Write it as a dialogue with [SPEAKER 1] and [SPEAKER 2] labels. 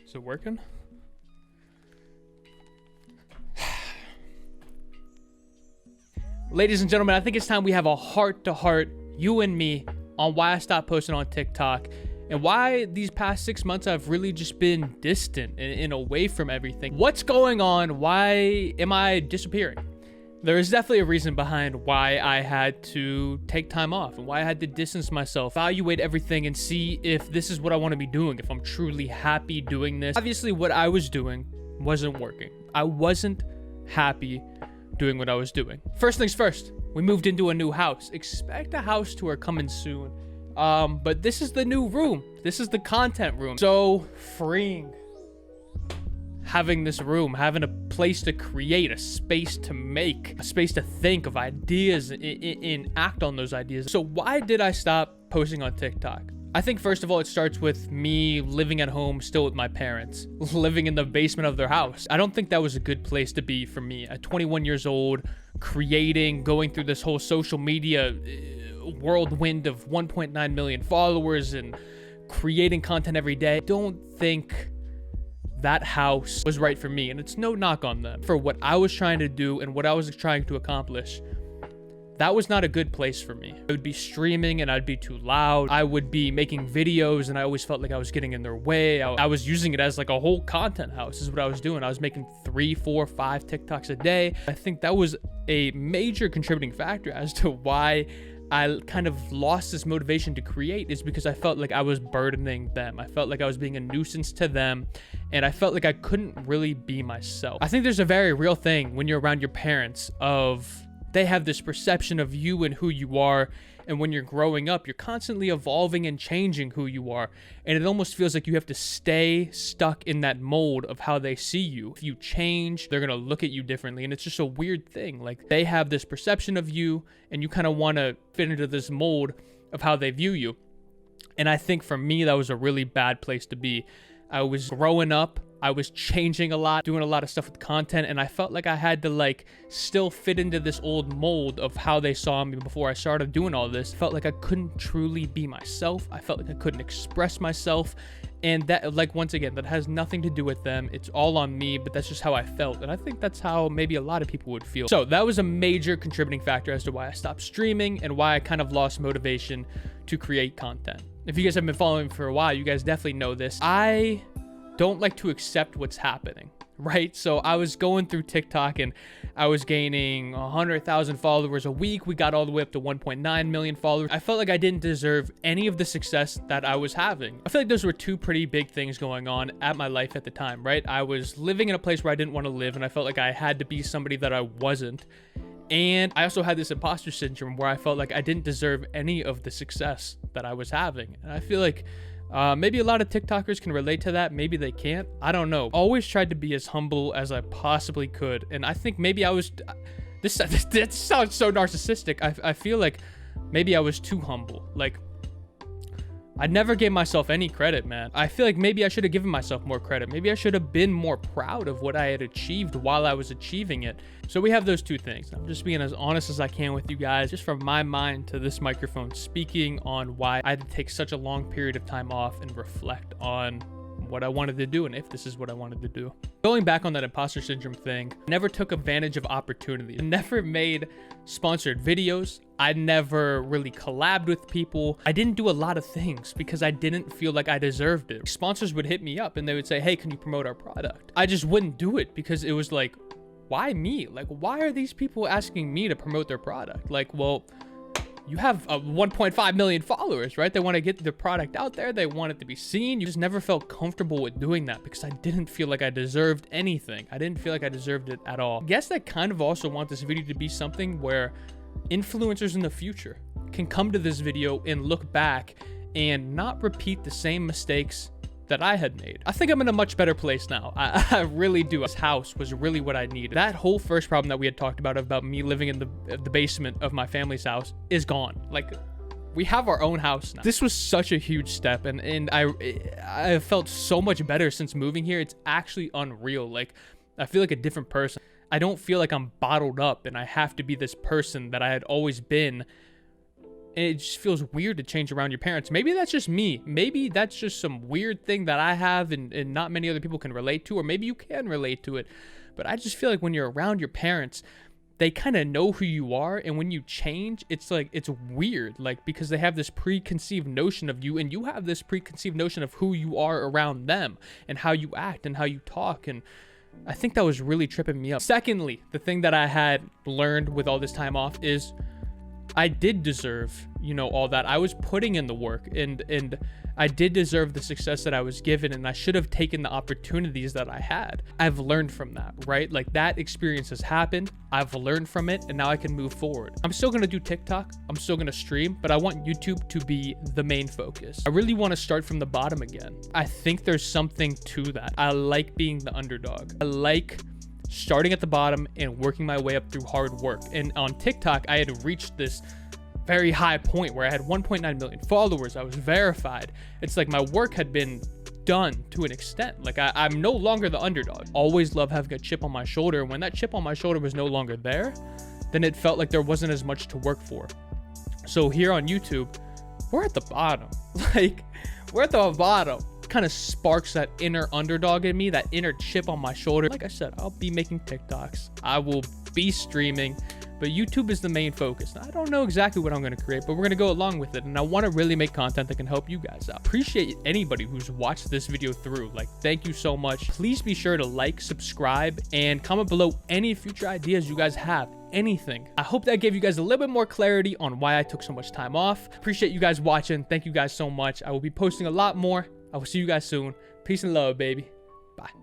[SPEAKER 1] Is it working? Ladies and gentlemen, I think it's time we have a heart-to-heart, you and me, on why I stopped posting on TikTok and why these past 6 months I've really just been distant and away from everything. What's going on? Why am I disappearing? There is definitely a reason behind why I had to take time off and why I had to distance myself, evaluate everything and see if this is what I want to be doing, if I'm truly happy doing this. Obviously, what I was doing wasn't working. I wasn't happy doing what I was doing. First things first, we moved into a new house. Expect a house tour coming soon. But this is the new room. This is the content room. So freeing. Having this room, having a place to create, a space to make, a space to think of ideas and act on those ideas. So why did I stop posting on TikTok? I think first of all, it starts with me living at home still with my parents, living in the basement of their house. I don't think that was a good place to be for me. At 21 years old, creating, going through this whole social media whirlwind of 1.9 million followers and creating content every day. I don't think that house was right for me, and it's no knock on them. For what I was trying to do and what I was trying to accomplish, that was not a good place for me. I would be streaming and I'd be too loud. I would be making videos and I always felt like I was getting in their way. I was using it as like a whole content house is what I was doing. I was making 3, 4, 5 TikToks a day. I think that was a major contributing factor as to why I kind of lost this motivation to create, is because I felt like I was burdening them. I felt like I was being a nuisance to them, and I felt like I couldn't really be myself. I think there's a very real thing when you're around your parents of they have this perception of you and who you are, and when you're growing up, you're constantly evolving and changing who you are, and it almost feels like you have to stay stuck in that mold of how they see you. If you change, they're gonna look at you differently, and it's just a weird thing. Like, they have this perception of you, and you kind of want to fit into this mold of how they view you. And I think for me, that was a really bad place to be. I was growing up, I was changing a lot, doing a lot of stuff with content, and I felt like I had to like still fit into this old mold of how they saw me before I started doing all this. I felt like I couldn't truly be myself. I felt like I couldn't express myself, and that, like, once again, that has nothing to do with them. It's all on me, but that's just how I felt, and I think that's how maybe a lot of people would feel. So that was a major contributing factor as to why I stopped streaming and why I kind of lost motivation to create content. If you guys have been following me for a while, you guys definitely know this. I don't like to accept what's happening, right? So I was going through TikTok and I was gaining 100,000 followers a week. We got all the way up to 1.9 million followers. I felt like I didn't deserve any of the success that I was having. I feel like those were two pretty big things going on at my life at the time, right? I was living in a place where I didn't want to live, and I felt like I had to be somebody that I wasn't. And I also had this imposter syndrome where I felt like I didn't deserve any of the success that I was having. And I feel like maybe a lot of TikTokers can relate to that. Maybe they can't. I don't know. Always tried to be as humble as I possibly could. And I think maybe I was, this sounds so narcissistic. I feel like maybe I was too humble. Like, I never gave myself any credit, man. I feel like maybe I should have given myself more credit. Maybe I should have been more proud of what I had achieved while I was achieving it. So we have those two things. I'm just being as honest as I can with you guys, just from my mind to this microphone, speaking on why I had to take such a long period of time off and reflect on what I wanted to do and if this is what I wanted to do. Going back on that imposter syndrome thing, I never took advantage of opportunity. I never made sponsored videos. I never really collabed with people. I didn't do a lot of things because I didn't feel like I deserved it. Sponsors would hit me up and they would say, hey, can you promote our product? I just wouldn't do it because it was like, why me? Like, why are these people asking me to promote their product? Like, well, you have 1.5 million followers, right? They want to get the product out there. They want it to be seen. You just never felt comfortable with doing that because I didn't feel like I deserved anything. I didn't feel like I deserved it at all. I guess I kind of also want this video to be something where influencers in the future can come to this video and look back and not repeat the same mistakes that I had made. I think I'm in a much better place now. I really do. This house was really what I needed. That whole first problem that we had talked about me living in the basement of my family's house is gone. Like, we have our own house now. This was such a huge step, and I felt so much better since moving here. It's actually unreal. Like, I feel like a different person. I don't feel like I'm bottled up and I have to be this person that I had always been And it just feels weird to change around your parents. Maybe that's just me. Maybe that's just some weird thing that I have and not many other people can relate to, or maybe you can relate to it. But I just feel like when you're around your parents, they kind of know who you are, and when you change, it's like, it's weird, like, because they have this preconceived notion of you, and you have this preconceived notion of who you are around them and how you act and how you talk. And I think that was really tripping me up. Secondly, the thing that I had learned with all this time off is I did deserve, you know, all that. I was putting in the work, and I did deserve the success that I was given, and I should have taken the opportunities that I had. I've learned from that, right? Like, that experience has happened. I've learned from it, and now I can move forward. I'm still going to do TikTok. I'm still going to stream, but I want YouTube to be the main focus. I really want to start from the bottom again. I think there's something to that. I like being the underdog. I like starting at the bottom and working my way up through hard work. And on TikTok, I had reached this very high point where I had 1.9 million followers. I was verified. It's like my work had been done to an extent. Like, I'm no longer the underdog. Always love having a chip on my shoulder. When that chip on my shoulder was no longer there, then it felt like there wasn't as much to work for. So here on YouTube, we're at the bottom. Like, we're at the bottom. Kind of sparks that inner underdog in me, that inner chip on my shoulder. Like I said, I'll be making TikToks. I will be streaming, but YouTube is the main focus. Now, I don't know exactly what I'm going to create, but we're going to go along with it. And I want to really make content that can help you guys out. Appreciate anybody who's watched this video through. Like, thank you so much. Please be sure to like, subscribe, and comment below any future ideas you guys have. Anything. I hope that gave you guys a little bit more clarity on why I took so much time off. Appreciate you guys watching. Thank you guys so much. I will be posting a lot more. I will see you guys soon. Peace and love, baby. Bye.